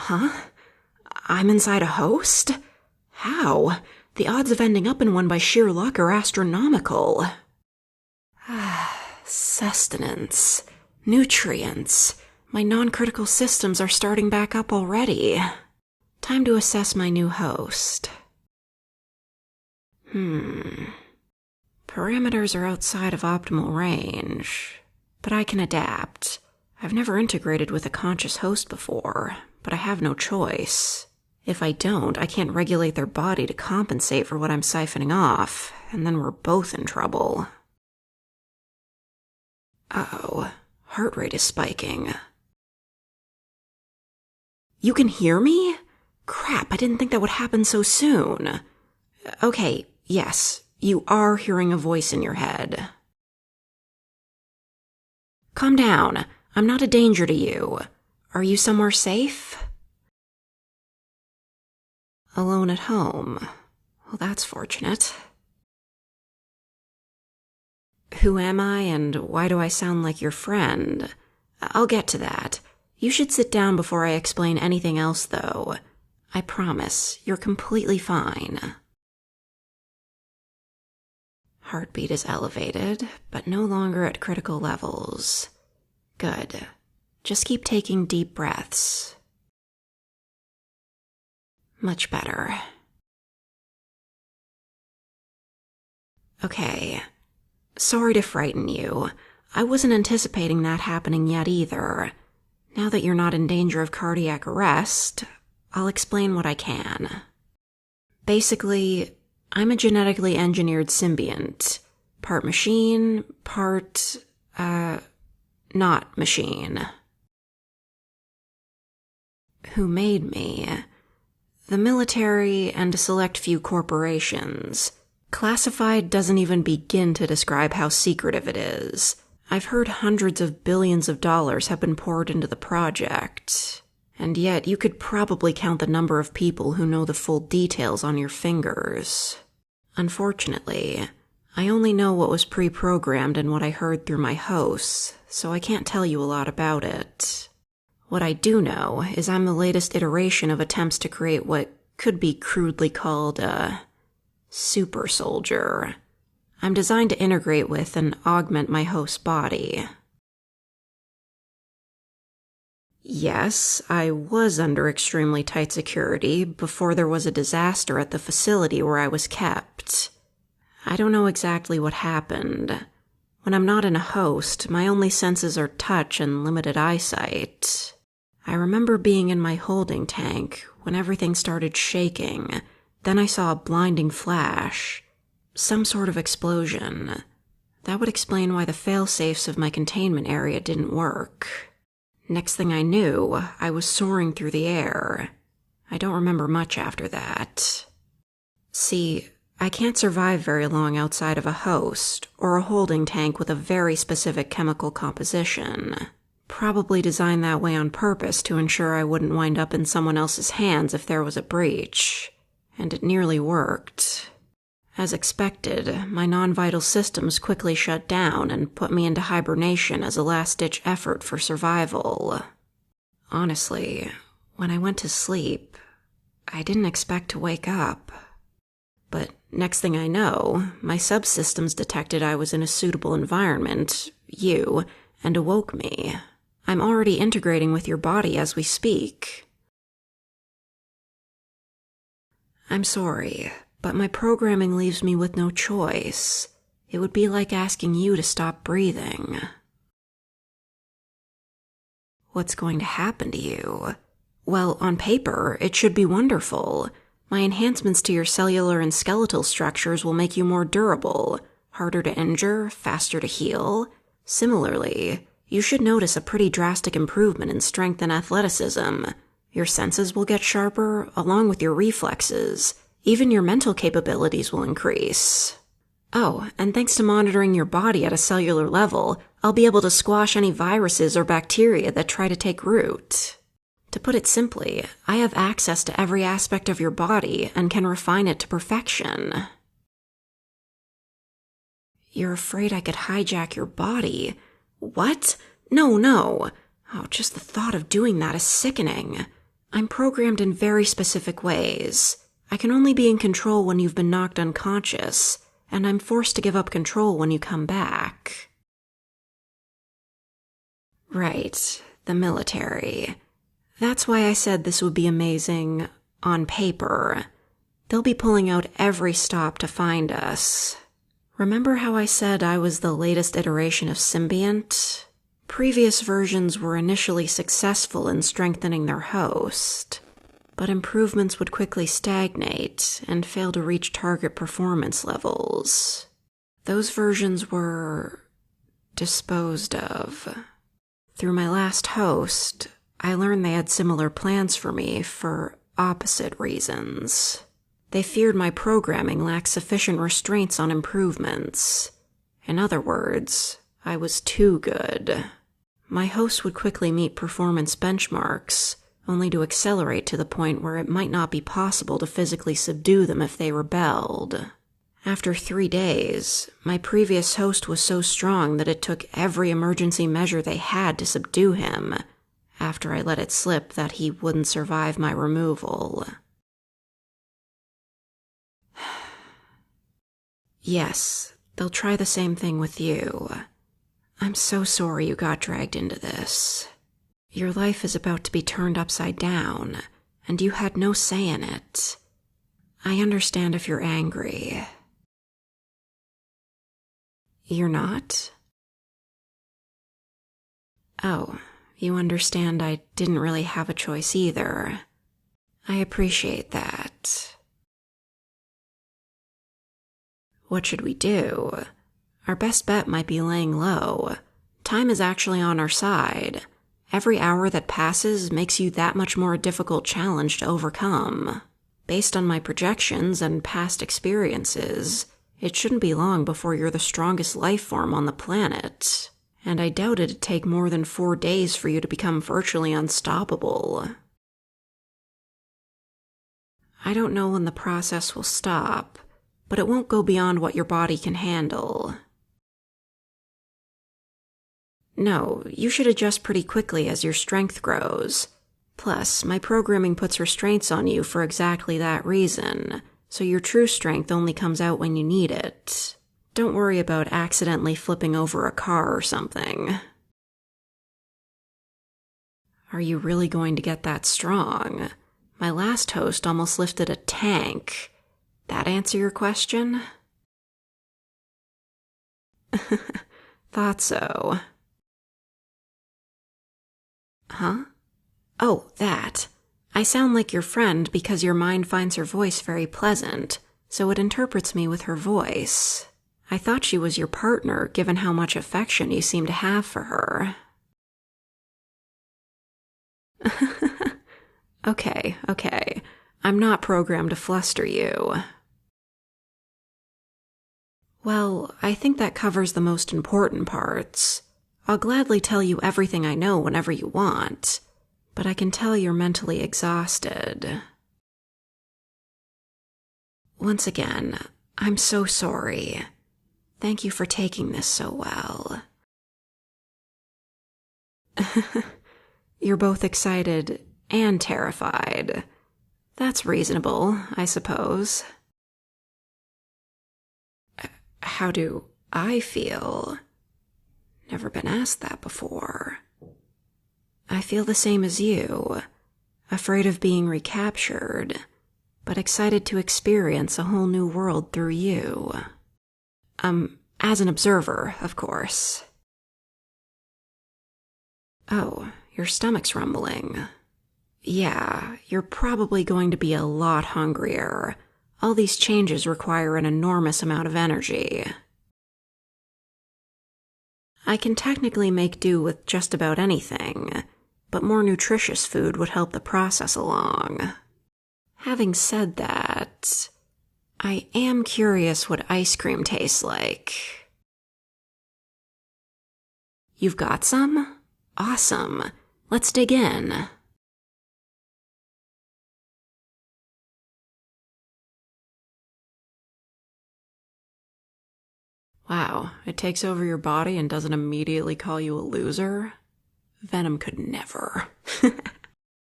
Huh? I'm inside a host? How? The odds of ending up in one by sheer luck are astronomical. Sustenance. Nutrients. My non-critical systems are starting back up already. Time to assess my new host. Parameters are outside of optimal range, but I can adapt. I've never integrated with a conscious host before, but I have no choice. If I don't, I can't regulate their body to compensate for what I'm siphoning off, and then we're both in trouble. Uh-oh, heart rate is spiking. You can hear me? Crap, I didn't think that would happen so soon. Okay, yes, you are hearing a voice in your head. Calm down. I'm not a danger to you. Are you somewhere safe? Alone at home. Well, that's fortunate. Who am I, and why do I sound like your friend? I'll get to that. You should sit down before I explain anything else, though. I promise, you're completely fine. Heartbeat is elevated, but no longer at critical levels. Good. Just keep taking deep breaths. Much better. Okay. Sorry to frighten you. I wasn't anticipating that happening yet either. Now that you're not in danger of cardiac arrest, I'll explain what I can. Basically, I'm a genetically engineered symbiont. Part machine, part, not machine. Who made me? The military and a select few corporations. Classified doesn't even begin to describe how secretive it is. I've heard hundreds of billions of dollars have been poured into the project. And yet you could probably count the number of people who know the full details on your fingers. Unfortunately, I only know what was pre-programmed and what I heard through my hosts, so I can't tell you a lot about it. What I do know is I'm the latest iteration of attempts to create what could be crudely called a super soldier. I'm designed to integrate with and augment my host's body. Yes, I was under extremely tight security before there was a disaster at the facility where I was kept. I don't know exactly what happened. When I'm not in a host, my only senses are touch and limited eyesight. I remember being in my holding tank when everything started shaking. Then I saw a blinding flash. Some sort of explosion. That would explain why the fail-safes of my containment area didn't work. Next thing I knew, I was soaring through the air. I don't remember much after that. See, I can't survive very long outside of a host, or a holding tank with a very specific chemical composition. Probably designed that way on purpose to ensure I wouldn't wind up in someone else's hands if there was a breach. And it nearly worked. As expected, my non-vital systems quickly shut down and put me into hibernation as a last-ditch effort for survival. Honestly, when I went to sleep, I didn't expect to wake up. But next thing I know, my subsystems detected I was in a suitable environment, you, and awoke me. I'm already integrating with your body as we speak. I'm sorry, but my programming leaves me with no choice. It would be like asking you to stop breathing. What's going to happen to you? Well, on paper, it should be wonderful. My enhancements to your cellular and skeletal structures will make you more durable, harder to injure, faster to heal. Similarly, you should notice a pretty drastic improvement in strength and athleticism. Your senses will get sharper, along with your reflexes. Even your mental capabilities will increase. Oh, and thanks to monitoring your body at a cellular level, I'll be able to squash any viruses or bacteria that try to take root. To put it simply, I have access to every aspect of your body and can refine it to perfection. You're afraid I could hijack your body? What? No. Oh, just the thought of doing that is sickening. I'm programmed in very specific ways. I can only be in control when you've been knocked unconscious, and I'm forced to give up control when you come back. Right, the military. That's why I said this would be amazing on paper. They'll be pulling out every stop to find us. Remember how I said I was the latest iteration of Symbiote? Previous versions were initially successful in strengthening their host, but improvements would quickly stagnate and fail to reach target performance levels. Those versions were disposed of. Through my last host, I learned they had similar plans for me for opposite reasons. They feared my programming lacked sufficient restraints on improvements. In other words, I was too good. My host would quickly meet performance benchmarks, only to accelerate to the point where it might not be possible to physically subdue them if they rebelled. After 3 days, my previous host was so strong that it took every emergency measure they had to subdue him, after I let it slip that he wouldn't survive my removal. Yes, they'll try the same thing with you. I'm so sorry you got dragged into this. Your life is about to be turned upside down, and you had no say in it. I understand if you're angry. You're not? Oh, you understand I didn't really have a choice either. I appreciate that. What should we do? Our best bet might be laying low. Time is actually on our side. Every hour that passes makes you that much more a difficult challenge to overcome. Based on my projections and past experiences, it shouldn't be long before you're the strongest life form on the planet. And I doubt it'd take more than 4 days for you to become virtually unstoppable. I don't know when the process will stop, but it won't go beyond what your body can handle. No, you should adjust pretty quickly as your strength grows. Plus, my programming puts restraints on you for exactly that reason, so your true strength only comes out when you need it. Don't worry about accidentally flipping over a car or something. Are you really going to get that strong? My last host almost lifted a tank. That answer your question? Thought so. Huh? Oh, that. I sound like your friend because your mind finds her voice very pleasant, so it interprets me with her voice. I thought she was your partner, given how much affection you seem to have for her. Okay. I'm not programmed to fluster you. Well, I think that covers the most important parts. I'll gladly tell you everything I know whenever you want, but I can tell you're mentally exhausted. Once again, I'm so sorry. Thank you for taking this so well. You're both excited and terrified. That's reasonable, I suppose. How do I feel? Never been asked that before. I feel the same as you, afraid of being recaptured, but excited to experience a whole new world through you. As an observer, of course. Oh, your stomach's rumbling. Yeah, you're probably going to be a lot hungrier. All these changes require an enormous amount of energy. I can technically make do with just about anything, but more nutritious food would help the process along. Having said that, I am curious what ice cream tastes like. You've got some? Awesome. Let's dig in. Wow, it takes over your body and doesn't immediately call you a loser? Venom could never.